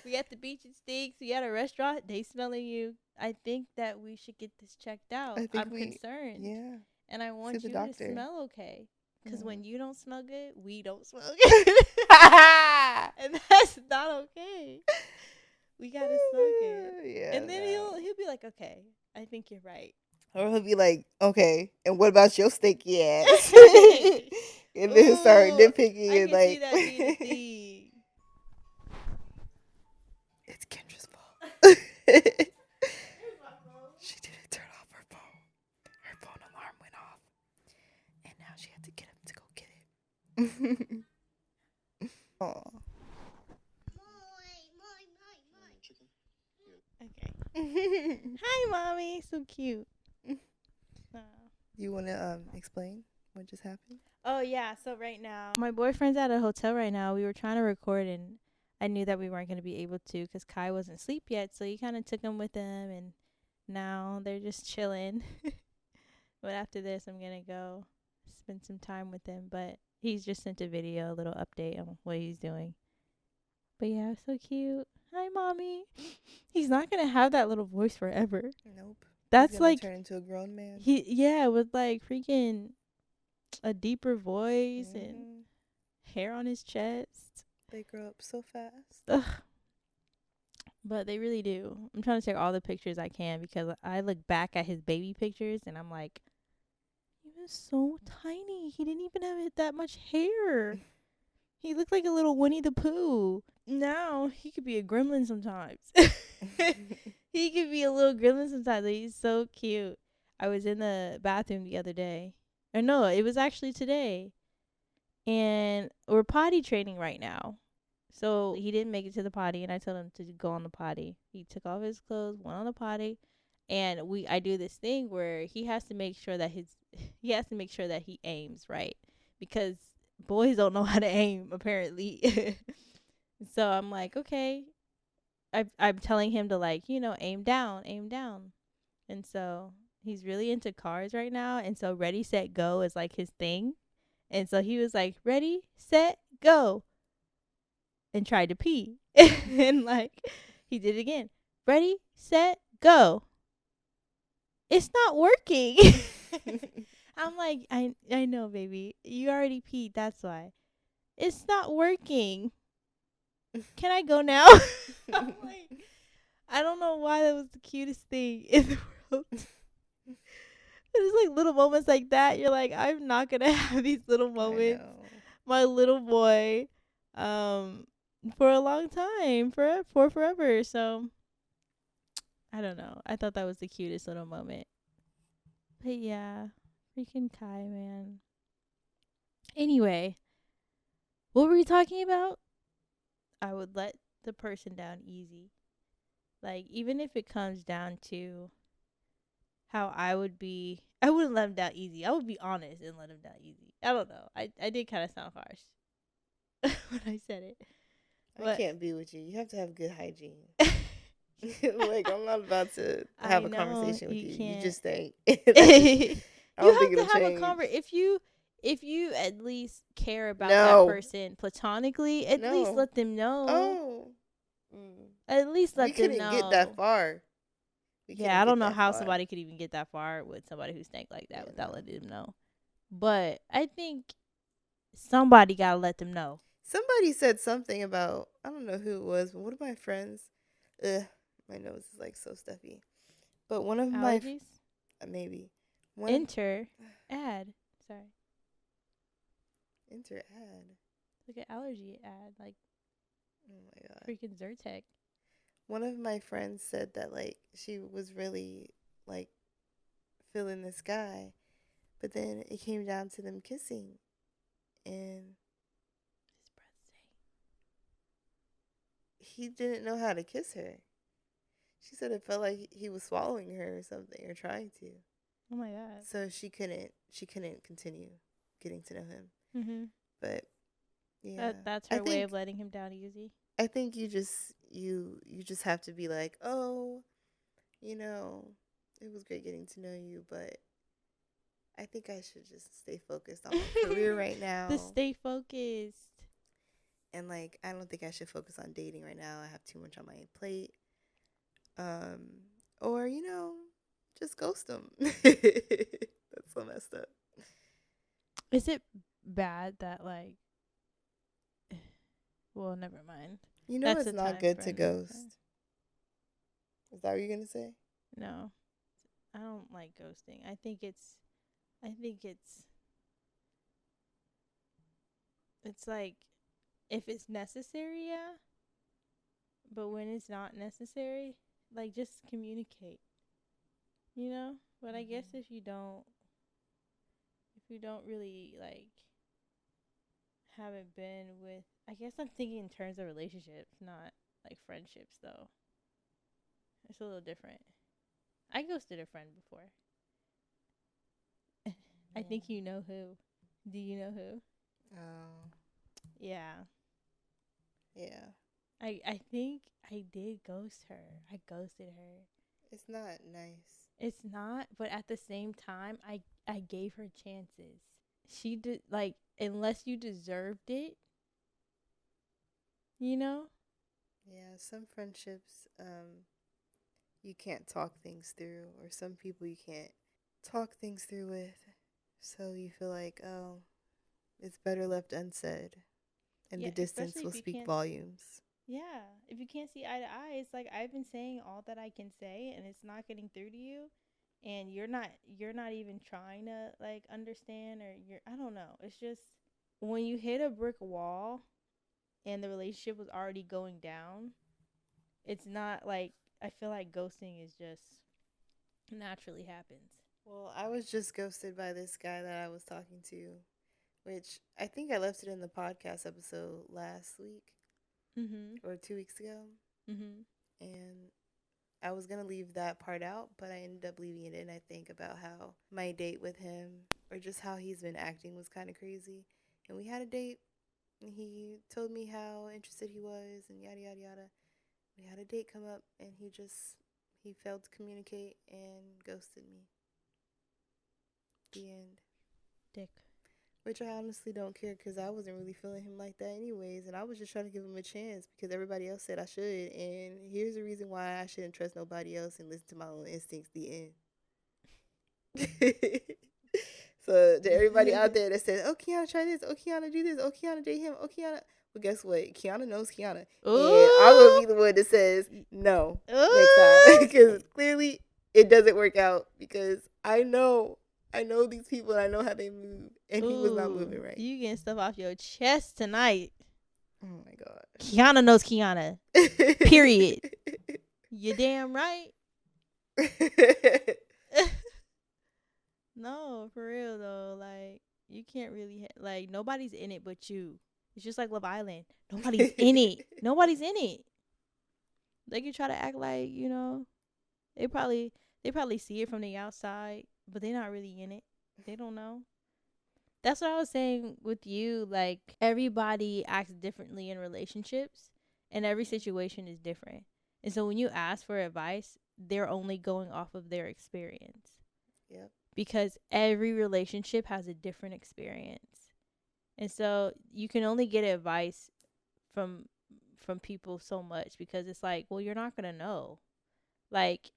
We at the beach, it stinks. We at a restaurant, they smelling you. I think that we should get this checked out. I think I'm concerned. yeah. And I See want the you to doctor. smell okay. Because Yeah. when you don't smell good, we don't smell good. And that's not okay. We gotta smell good. Yeah. And then no. he'll be like, okay, I think you're right. Or he'll be like, okay, and what about your stinky ass? And then he'll start Ooh, nitpicking I and can see like, that being a thing. it's Kendra's fault. She didn't turn off her phone. Her phone alarm went off. And now she had to get up to go get it. Aw. Okay. Hi, mommy. So cute. You want to explain what just happened? Oh yeah. So right now, my boyfriend's at a hotel right now. We were trying to record, and I knew that we weren't gonna be able to because Kai wasn't asleep yet. So he kind of took him with him, and now they're just chilling. But after this, I'm gonna go spend some time with him. But he's just sent a video, a little update on what he's doing. But yeah, so cute. Hi, mommy. He's not gonna have that little voice forever. Nope. He's That's gonna like turn into a grown man. with like freaking a deeper voice and Hmm. hair on his chest. They grow up so fast. Ugh. But they really do. I'm trying to take all the pictures I can because I look back at his baby pictures and I'm like, he was so tiny. He didn't even have that much hair. He looked like a little Winnie the Pooh. Now he could be a gremlin sometimes. He could be a little gremlin sometimes. Like, he's so cute. I was in the bathroom the other day. Or no, it was actually today. And we're potty training right now. So he didn't make it to the potty, and I told him to go on the potty. He took off his clothes, went on the potty, and I do this thing where he has to make sure that he aims right, because boys don't know how to aim apparently. So I'm like, okay, I'm telling him to, like, aim down, aim down, and so he's really into cars right now, and so ready set go is like his thing, and so he was like ready set go and tried to pee. And like he did it again. Ready, set, go. It's not working. I'm like, I know, baby. You already peed, that's why. It's not working. Can I go now? I'm like, I don't know why that was the cutest thing in the world. It's like little moments like that. You're like, I'm not gonna have these little I moments, know. my little boy, um, for a long time, for forever. So I don't know. I thought that was the cutest little moment. But yeah, freaking Kai, man. Anyway, what were we talking about? I would let the person down easy. Like, even if it comes down to how I would be, I wouldn't let him down easy. I would be honest and let him down easy. I don't know. I did kind of sound harsh when I said it. I But can't be with you. You have to have good hygiene. Like, I'm not about to I have a know conversation with you you. You can't. just stink. You I don't think have it'll to have a change. if you at least care about that No. person platonically, at least No. let them know. Oh. Mm. At least We let them couldn't get that know. far. We Yeah, couldn't I don't get know that how far. somebody could even get that far with somebody who stank like that Yeah, without no. letting them know. But I think somebody gotta let them know. Somebody said something about, I don't know who it was, but one of my friends, ugh, my nose is like so stuffy. But one of my, Allergies? maybe, one of, Enter ad. Sorry. enter ad. Look at allergy ad, like Oh my God. freaking Zyrtec. One of my friends said that, like, she was really, like, feeling this guy, but then it came down to them kissing, and His breath stank. he didn't know how to kiss her. She said it felt like he was swallowing her or something, or trying to. Oh my god. So she couldn't continue getting to know him. Mhm. But yeah, That's I her way of think letting him down easy. I think you just have to be like, oh, you know, it was great getting to know you, but I think I should just stay focused on my career right The now. stay focused. And like, I don't think I should focus on dating right now. I have too much on my plate. Um, or just ghost them. That's so messed up. Is it bad that, like, well, never mind. You know That's it's a not time good for to another time. ghost. Is that what you're gonna say? No. I don't like ghosting. I think it's like, if it's necessary, yeah, but when it's not necessary, like, just communicate, you know? But I guess Mm-hmm. if you don't really, like, haven't been with, I guess I'm thinking in terms of relationships, not like friendships though. It's a little different. I ghosted a friend before. I think you know who. Do you know who? Oh, Yeah. yeah. I think I did ghost her. I ghosted her. It's not nice. It's not, but at the same time, I gave her chances. She did, like, unless you deserved it, you know? Yeah, some friendships, you can't talk things through, or some people you can't talk things through with. So you feel like, oh, it's better left unsaid, and Yeah, the distance especially will if you speak can't. volumes. Yeah, if you can't see eye to eye, it's like I've been saying all that I can say, and it's not getting through to you, and you're not even trying to like understand, or you're I don't know. It's just when you hit a brick wall and the relationship was already going down, it's not like I feel like ghosting is just naturally happens. Well, I was just ghosted by this guy that I was talking to, which I think I left it in the podcast episode last week Mhm. or 2 weeks ago. Mhm. And I was going to leave that part out, but I ended up leaving it in. I think about how my date with him, or just how he's been acting, was kind of crazy. And we had a date, and he told me how interested he was, and yada, yada, yada. We had a date come up, and he failed to communicate and ghosted me. The end. Dick. Which I honestly don't care, because I wasn't really feeling him like that anyways, and I was just trying to give him a chance because everybody else said I should, and here's the reason why I shouldn't trust nobody else and listen to my own instincts. The end. So to everybody out there that says, "Oh, Kiana, try this. Oh, Kiana, do this. Oh, Kiana, date him. Oh, Kiana." Well, guess what? Kiana knows Kiana, and I'm gonna Ooh. be the one that says no next time Ooh. because clearly it doesn't work out because I know these people and I know how they move, and he was not Ooh. moving right. You getting stuff off your chest tonight. Oh my god. Kiana knows Kiana. Period. You damn right. No, for real though. Like you can't really like nobody's in it but you. It's just like Love Island. Nobody's in it. Nobody's in it. They can try to act like they probably see it from the outside, but they're not really in it. They don't know. That's what I was saying with you. Like everybody acts differently in relationships, and every situation is different. And so when you ask for advice, they're only going off of their experience Yep. because every relationship has a different experience. And so you can only get advice from people so much because it's like, well, you're not going to know. Like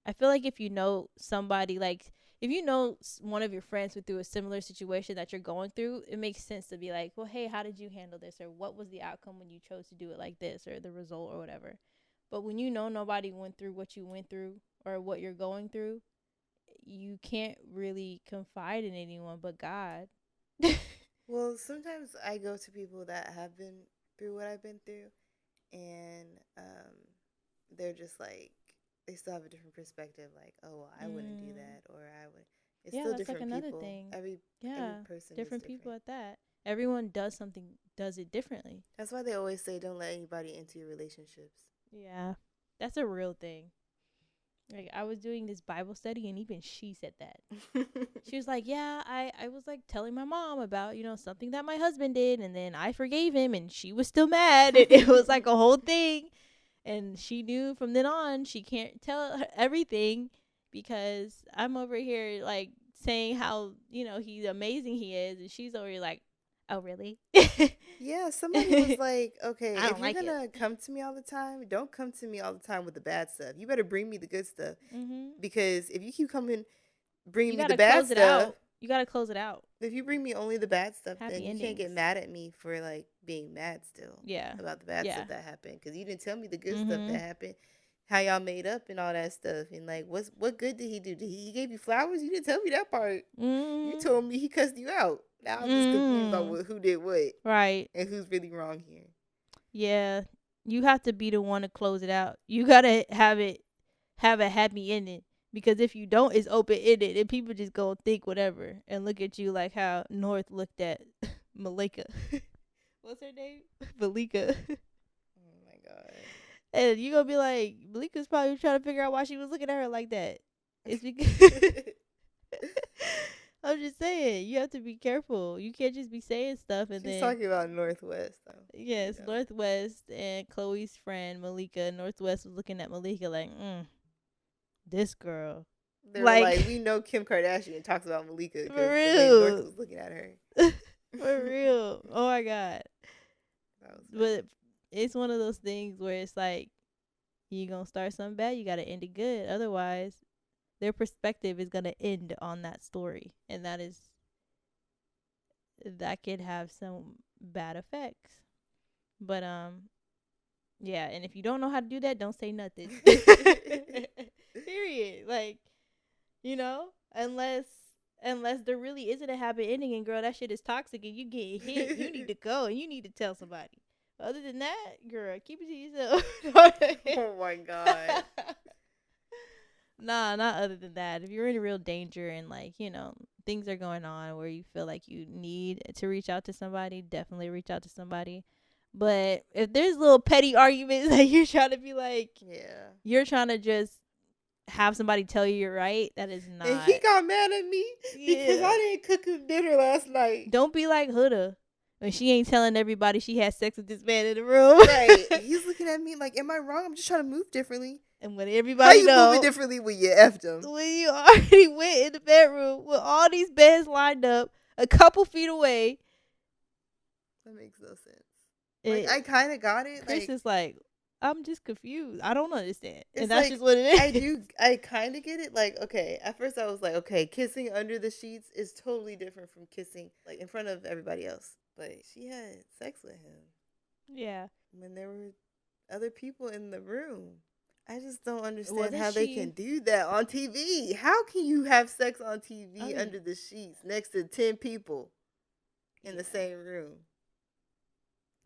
I feel like if you know somebody, like if you know one of your friends went through a similar situation that you're going through, it makes sense to be like, well, hey, how did you handle this? Or what was the outcome when you chose to do it like this, or the result or whatever. But when you know nobody went through what you went through or what you're going through, you can't really confide in anyone but God. Well, sometimes I go to people that have been through what I've been through, and they're just like they still have a different perspective. Like, oh, well, I wouldn't do Mm. that, or I would. It's Yeah, still that's like different another people. thing. Every Yeah, person is different people different. at that. Everyone does it differently. That's why they always say don't let anybody into your relationships. Yeah, that's a real thing. Like I was doing this Bible study, and even she said that. She was like, "Yeah, I was like telling my mom about something that my husband did, and then I forgave him, and she was still mad. It was like a whole thing, and she knew from then on she can't tell her everything because I'm over here like saying how he's amazing he is, and she's over here like, oh really? Yeah, somebody was like, okay, I if don't you're like it. gonna come to me all the time, don't come to me all the time with the bad stuff. You better bring me the good stuff. Mhm. Because if you keep coming, bringing You me the gotta bad close it stuff, out. You gotta close it out. if you bring me only the bad stuff, then Happy you can't get endings. mad at me for like being mad still Yeah. about the bad Yeah. stuff that happened. Because you didn't tell me the good stuff that Mhm. happened, how y'all made up and all that stuff. And like, what good did he do? He gave you flowers? You didn't tell me that part. You Mhm. told me he cussed you out. Now I'm just confused on Mhm. who did what Right. and who's really wrong here. Yeah. You have to be the one to close it out. You gotta have a happy ending. Because if you don't, it's open ended, and people just go think whatever and look at you like how North looked at Malika. What's her name? Malika. Oh my god. And you gonna be like, Malika's probably trying to figure out why she was looking at her like that. It's because I'm just saying, you have to be careful. You can't just be saying stuff and She's then talking about Northwest though. yes, Northwest and Chloe's friend Malika. Northwest was looking at Malika like, this girl. They were Like like, we know Kim Kardashian talks about Malika for because the way North real. was looking at her. For real. Oh my god. That was funny. But it's one of those things where it's like You gonna start something bad, you gotta end it good. Otherwise, their perspective is gonna end on that story, and that could have some bad effects. But yeah, and if you don't know how to do that, don't say nothing. Period. Like, you know, unless there really isn't a happy ending, and girl, that shit is toxic, and you get hit, you need to go and you need to tell somebody. Other than that, girl, keep it to yourself. Oh my god. Nah, not other than that. If you're in real danger and like, things are going on where you feel like you need to reach out to somebody, definitely reach out to somebody. But if there's little petty arguments that you're trying to be like, Yeah. you're trying to just have somebody tell you you're right, that is And not. he got mad at me because Yeah. I didn't cook him dinner last night. Don't be like Huda when she ain't telling everybody she had sex with this man in the room. Right. He's looking at me like, am I wrong? I'm just trying to move differently. And when How everybody you moving know, differently when you effed him? when you already went in the bedroom with all these beds lined up a couple feet away. That makes no sense. Like, I It, kind of got it. Chris Like, is like, I'm just confused. I don't understand. And it's that's like, just what it is. I kind of get it. Like, okay, at first I was like, okay, kissing under the sheets is totally different from kissing, like, in front of everybody else. But she had sex with him Yeah. when there were other people in the room. I just don't understand Wasn't how they she? can do that on TV. How can you have sex on Oh, TV under the sheets next to 10 people in the same room?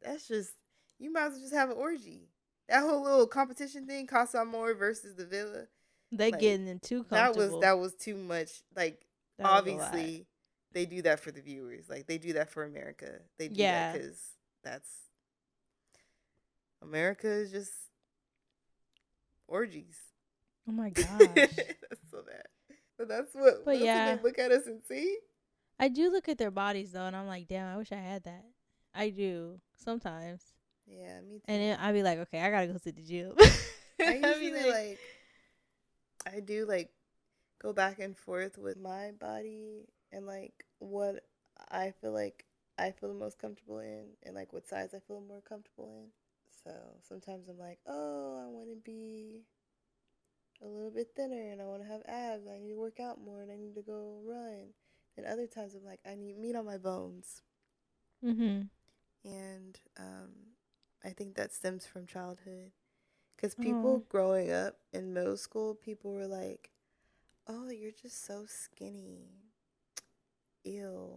That's just, you might as well just have an orgy. That whole little competition thing, Casa Amor versus the Villa, They like, getting in too that was comfortable. too much. Like, That was a lot. obviously they do that for the viewers. Like, they do that for America. They do that Yeah. because that's, America is just orgies. Oh my gosh. That's so bad. But But that's what they yeah, look at us and see. I do look at their bodies though, and I'm like, damn, I wish I had that. I do sometimes, Yeah, me and too. then I'd be like, okay, I gotta go to the gym. I I'd be usually like, like, I do like go back and forth with my body and like what I feel like I feel the most comfortable in and like what size I feel more comfortable in. So sometimes I'm like, oh, I want to be a little bit thinner and I want to have abs. I need to work out more and I need to go run. And other times I'm like, I need meat on my bones. mhm. And I think that stems from childhood. Because Oh, people growing up in middle school, people were like, oh, you're just so skinny. Ew.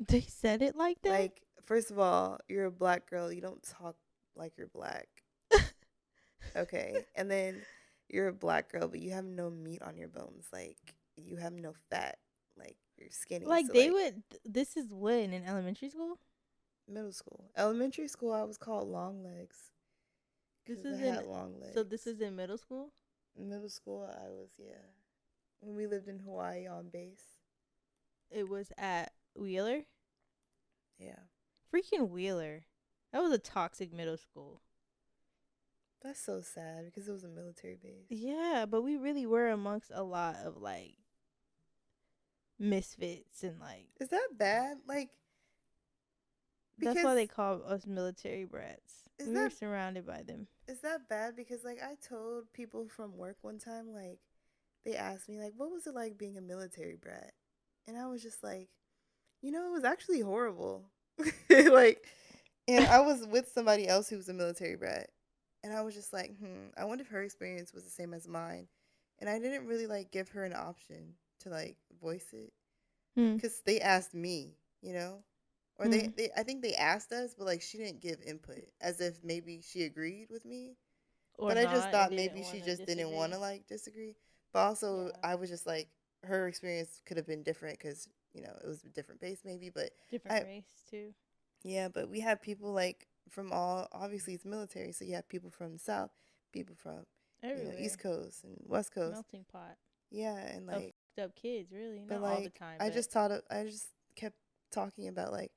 they said it like that. Like, first of all, you're a black girl. You don't talk like you're black. Okay. And then you're a black girl, but you have no meat on your bones. Like, you have no fat. Like, you're skinny. Like So, they like, would. This is when in elementary school. middle school. Elementary school, I was called long legs This because I is in. had long So this legs. is in middle school. Middle school, I was, yeah. When we lived in Hawaii on base. It was at Wheeler. Yeah. Freaking Wheeler. That was a toxic middle school. That's so sad because it was a military base. Yeah, but we really were amongst a lot of like misfits and like Is that bad? Like, that's because why they call us military brats. is We were that surrounded by them. is that bad? Because like I told people from work one time, like they asked me like, what was it like being a military brat? And I was just like, it was actually horrible. Like, and I was with somebody else who was a military brat, and I was just like, I wonder if her experience was the same as mine. And I didn't really like give her an option to like voice it Hmm. because they asked me, or Hmm. I think they asked us, but like she didn't give input as if maybe she agreed with me. Or But I just not and thought didn't maybe want she to just didn't want disagree. to like disagree. But also, Yeah. I was just like, her experience could have been different because it was a different base maybe. But Different I, race too. yeah, but we had people like from all, obviously it's military, so you have people from the south, people from East Everywhere. Coast and West Coast. Melting pot Yeah, and of like, fucked up kids, really. but Not all the like time, I but just thought I just kept talking about like,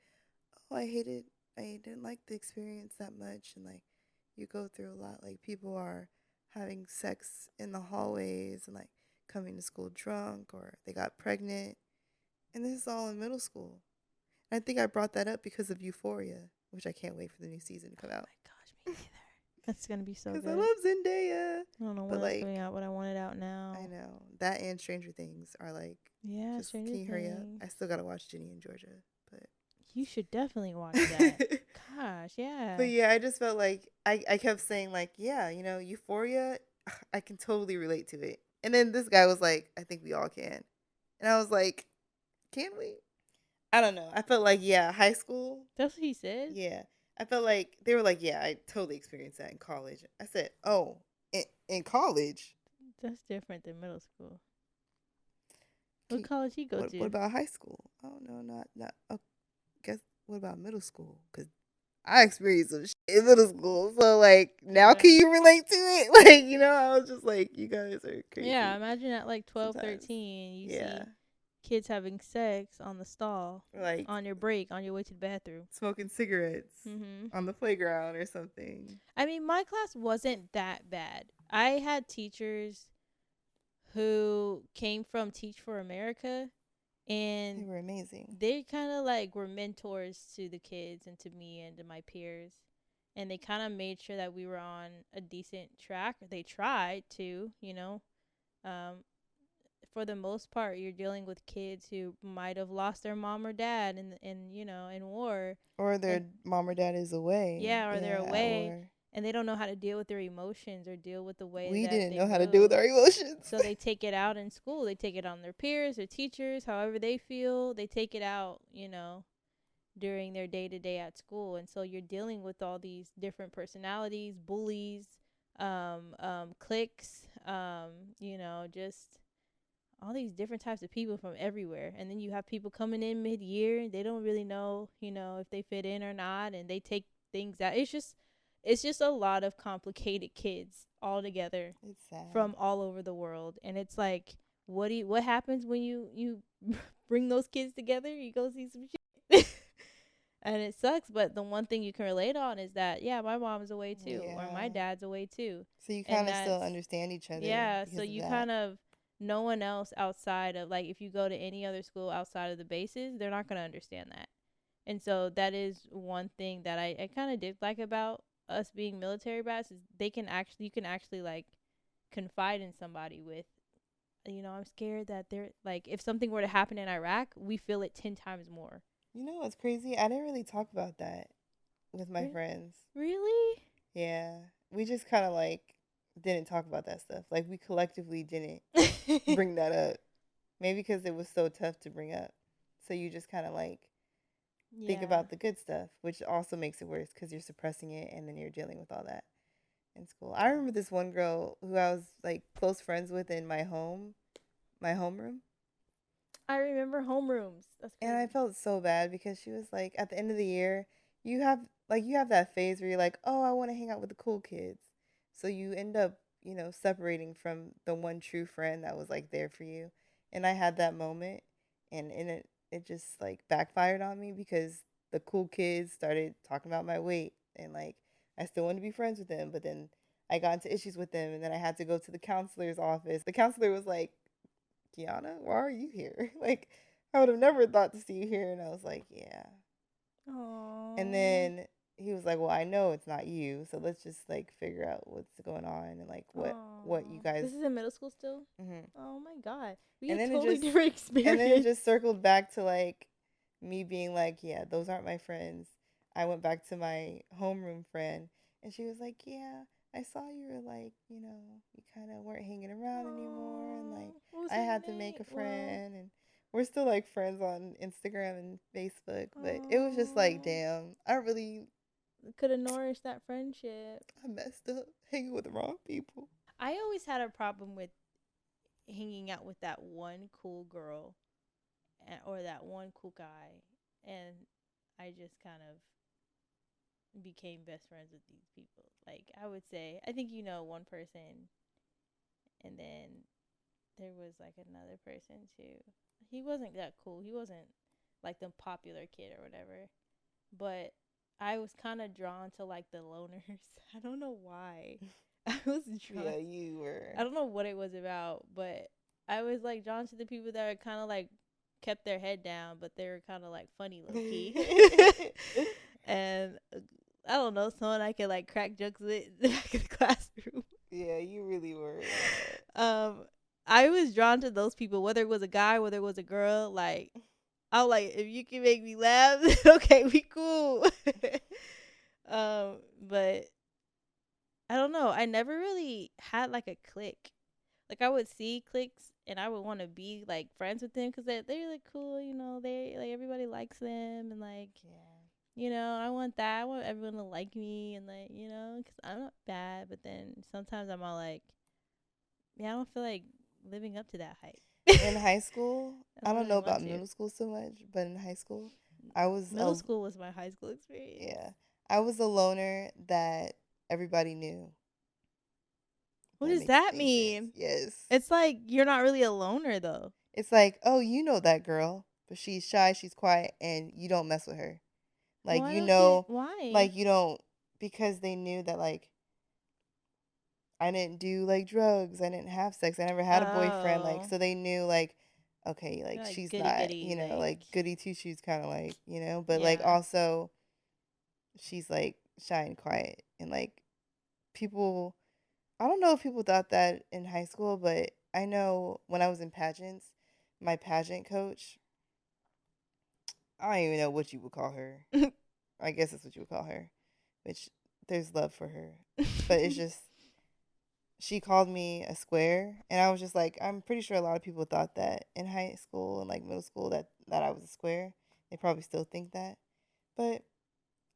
oh, I didn't like the experience that much, and like you go through a lot. Like people are having sex in the hallways and like coming to school drunk or they got pregnant, and this is all in middle school. And I think I brought that up because of Euphoria, which I can't wait for the new season to come oh out. my gosh, me neither. That's gonna be so Because I good. love Zendaya. I don't know when But that's coming like, out, but I want it out I now. know that and Stranger Things are like, Yeah, just Stranger can you hurry up? Things. I still gotta watch Ginny and Georgia, but You should definitely watch that. Gosh, yeah. but yeah, I just felt like I kept saying like, yeah, you know, Euphoria, I can totally relate to it. And then this guy was like, I think we all can. And I was like, can we? I don't know. I felt like, yeah, high school. That's what he said. Yeah. I felt like they were like, yeah, I totally experienced that in college. I said, oh, in college? That's different than middle school. What Can, college he go what to? about high school? Oh, no, not. Oh, guess what about middle school? Because I experienced some shit in middle school. So, like, now Yeah. can you relate to it? Like, you know, I was just like, you guys are Yeah, crazy imagine at like 12, sometimes. 13, you Yeah. see kids having sex on the stall, Like, on your break, on your way to the bathroom. smoking cigarettes Mhm. on the playground or something. I mean, my class wasn't that bad. I had teachers who came from Teach for America, They and were amazing. they kind of like were mentors to the kids and to me and to my peers, and they kind of made sure that we were on a decent track. They tried to, um, for the most part, you're dealing with kids who might have lost their mom or dad in war, Or and their mom or dad is away. yeah, or they're Yeah, at away, war. and they don't know how to deal with their emotions or deal with the way We that didn't they know how to deal with move. our emotions. So they take it out in school. They take it on their peers, their teachers, however they feel. They take it out, during their day to day at school. And so you're dealing with all these different personalities, bullies, cliques, just all these different types of people from everywhere. And then you have people coming in mid year. They don't really know, if they fit in or not, and they take things out. It's just a lot of complicated kids all together It's sad. from all over the world. And it's like, what happens when you bring those kids together? You go see some shit. And it sucks, but the one thing you can relate on is that, yeah, my mom's away too, or my Yeah. dad's away too. So you And kind of still that's, understand each other yeah, so because of you that. kind of, no one else outside of, like, if you go to any other school outside of the bases, they're not going to understand that. And so that is one thing that I kind of did like about us being military brats, is you can actually like confide in somebody with, I'm scared that they're like, if something were to happen in Iraq, we feel it 10 times more. You know what's crazy? I didn't really talk about that with my friends. Really? Yeah. We just kind of like didn't talk about that stuff. Like we collectively didn't bring that up. Maybe because it was so tough to bring up. So you just kind of like think Yeah. about the good stuff, which also makes it worse because you're suppressing it and then you're dealing with all that in school. I remember this one girl who I was like close friends with in my homeroom. I remember homerooms. That's And I crazy. felt so bad because she was like, at the end of the year, you have you have that phase where you're like, oh, I want to hang out with the cool kids. So you end up, separating from the one true friend that was like there for you. And I had that moment, and it just like backfired on me because the cool kids started talking about my weight, and like I still wanted to be friends with them, but then I got into issues with them, and then I had to go to the counselor's office. The counselor was like, Keiyana, why are you here? Like, I would have never thought to see you here. And I was like, yeah. And Aww. then he was like, well, I know it's not you. So let's just like figure out what's going on and like what you Aww. guys. This is in middle school still? Hmm. Oh my god. We And had then it totally just, different and then it experience. just circled back to like me being like, yeah, those aren't my friends. I went back to my homeroom friend and she was like, yeah, I saw you were like, you kind of weren't hanging around anymore. And like, Aww. What was I her had to make name? a Well, friend and we're still like friends on Instagram and Facebook. But it was just like, aww. damn, I really, Could have nourished that friendship. I messed up hanging with the wrong people. I always had a problem with hanging out with that one cool girl, or that one cool guy, and I just kind of became best friends with these people. Like, I would say, I think one person, and then there was like another person too. He wasn't that cool. He wasn't like the popular kid or whatever. But I was kind of drawn to like the loners. I don't know why. I was drawn. Yeah, you were. I don't know what it was about, but I was like drawn to the people that are kind of like kept their head down, but they were kind of like funny low key. And I don't know, someone I could like crack jokes with in the back of the classroom. Yeah, you really were. um, I was drawn to those people, whether it was a guy, whether it was a girl. Like, I'm like, if you can make me laugh, okay, we cool. But I don't know. I never really had like a clique. Like I would see cliques and I would want to be like friends with them because they're like cool, you know. They like everybody likes them and like you know I want that. I want everyone to like me and like you know because I'm not bad. But then sometimes I'm all like, yeah, I don't feel like living up to that hype. In high school, I I don't don't really know want about to. middle school so much, but in high school, I was Middle school was my high school experience. yeah, I was a loner that everybody knew. If What that does makes that any sense. mean? Yes. It's like you're not really a loner though. It's like, oh, you know that girl, but she's shy, she's quiet, and you don't mess with her. Like, Why you don't you? know, Why? like, you don't, because they knew that, like, I didn't do, like, drugs. I didn't have sex. I never had a boyfriend. Like, Oh, so they knew, like, okay, you're like, like she's goody not, goody, like, goody two shoes kind of like, but, like, yeah. also, she's, like, shy and quiet. And, like, people, I don't know if people thought that in high school, but I know when I was in pageants, my pageant coach, I don't even know what you would call her. I guess that's what you would call her, which there's love for her. But it's just, she called me a square. And I was just like, I'm pretty sure a lot of people thought that in high school and like middle school that I was a square. They probably still think that. But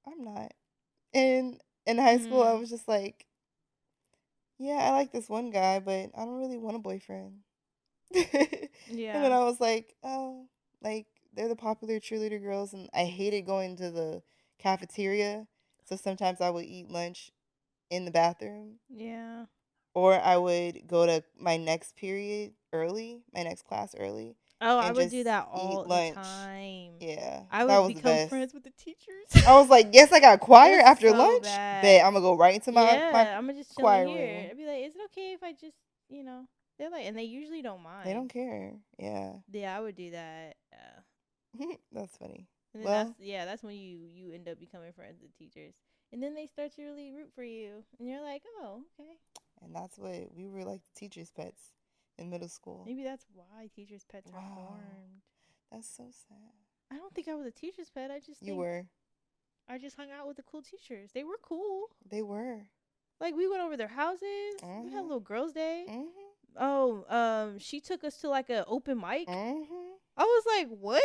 I'm not. And in high school, I Mm, was just like, yeah, I like this one guy, but I don't really want a boyfriend. And then yeah. I was like, oh, like they're the popular cheerleader girls, and I hated going to the cafeteria. So sometimes I would eat lunch in the bathroom, Yeah. or I would go to my next period early, my next class early, Oh, I and would just do that eat all the lunch. time. Yeah, I that would was the become best. friends with the teachers. I was like, yes, I got choir It's after so lunch. Bet bad. I'm gonna go right into my Yeah, I'm gonna just chill in choir here. room. I'd be like, is it okay if I just, you know? They're like, and they usually don't They don't mind. care. Yeah, Yeah, I would do that. Yeah. that's funny. And then Well, that's when you end up becoming friends with teachers. And then they start to really root for you. And you're like, "Oh, okay. and that's what we were like the teachers' pets in middle school. Maybe that's why teachers' pets are Wow, formed." that's so sad. I don't think I was a teacher's pet. I just You think were. I just hung out with the cool teachers. They were cool. They were. Like we went over their houses. We had a Mhm. little girls' day. Mhm. Oh, she took us to like a open mic. Mhm. I was like, "What?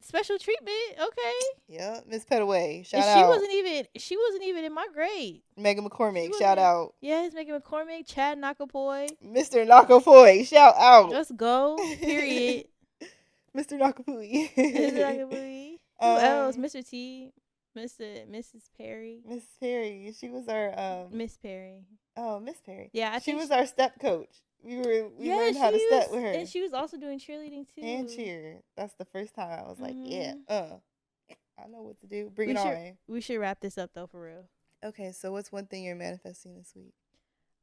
Special treatment? Okay." Yep. Miss Petaway. And Shout out. she wasn't even in my grade. Megan She McCormick. Shout wasn't. out. Yes, Megan McCormick, Chad Nakapoy. Mr. Nakafoy. Shout out. Let's go. Period. Mr. Nakapui. Is it Nakapoy? Who else? um, Mr. T, Mrs. Perry, Mrs. Perry. She was our Miss Perry. Miss Perry. Yeah, I She think. was our step coach. We Yeah, learned how she to step was, with her and she was also doing cheerleading and too. cheer. That's the first time I was like, yeah, Mhm. I know what to do. Bring We it should on. we should wrap this up though for real. Okay, so what's one thing you're manifesting this week?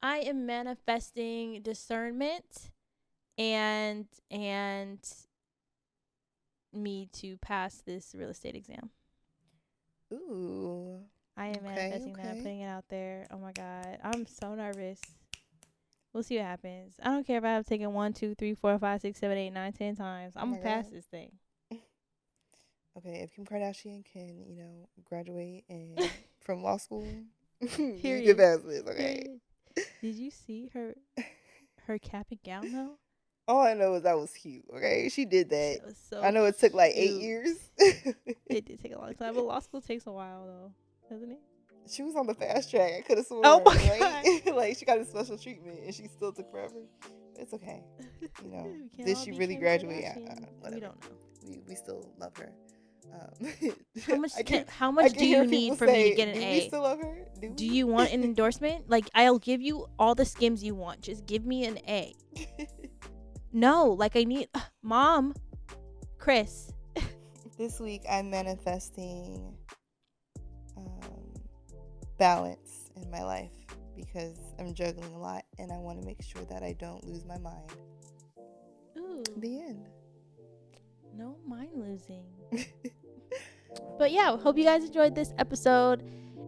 I am manifesting discernment and me to pass this real estate exam. Ooh. I am Okay, manifesting that, okay. putting it out there. Oh my god, I'm so nervous. We'll see what happens. I don't care if I have taken 1, 2, 3, 4, 5, 6, 7, 8, 9, 10 times. Oh I'm my gonna pass god. this thing. Okay, if Kim Kardashian can, graduate and from law school, you can Period. pass this, okay? Period. Did you see her cap and gown though? All I know is that was cute, okay? She did that. That was I so know it took like 8 cute. years. It did take a long time, but law school takes a while though, doesn't it? She was on the fast track. I could have Oh sworn, my god. right? Like she got a special treatment and she still took forever. It's okay. We can't Did all she be really Kim graduate? Kardashian. We Whatever. don't know. We still love her. How much I can how I much can do hear you people need for me to say, get an "Do we A? still love her? Do Do we?" you want an endorsement? Like I'll give you all the skims you want. Just give me an A. No, like I need Mom, Chris. This week I'm manifesting balance in my life because I'm juggling a lot and I want to make sure that I don't lose my mind. Ooh, The end. no mind losing. But yeah, hope you guys enjoyed this episode.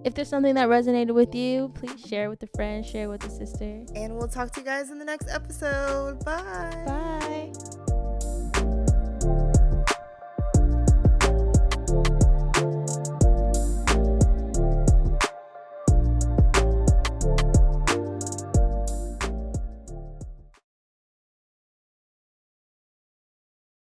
If there's something that resonated with you, please share with a friend, share with a sister. And we'll talk to you guys in the next episode. Bye. Bye.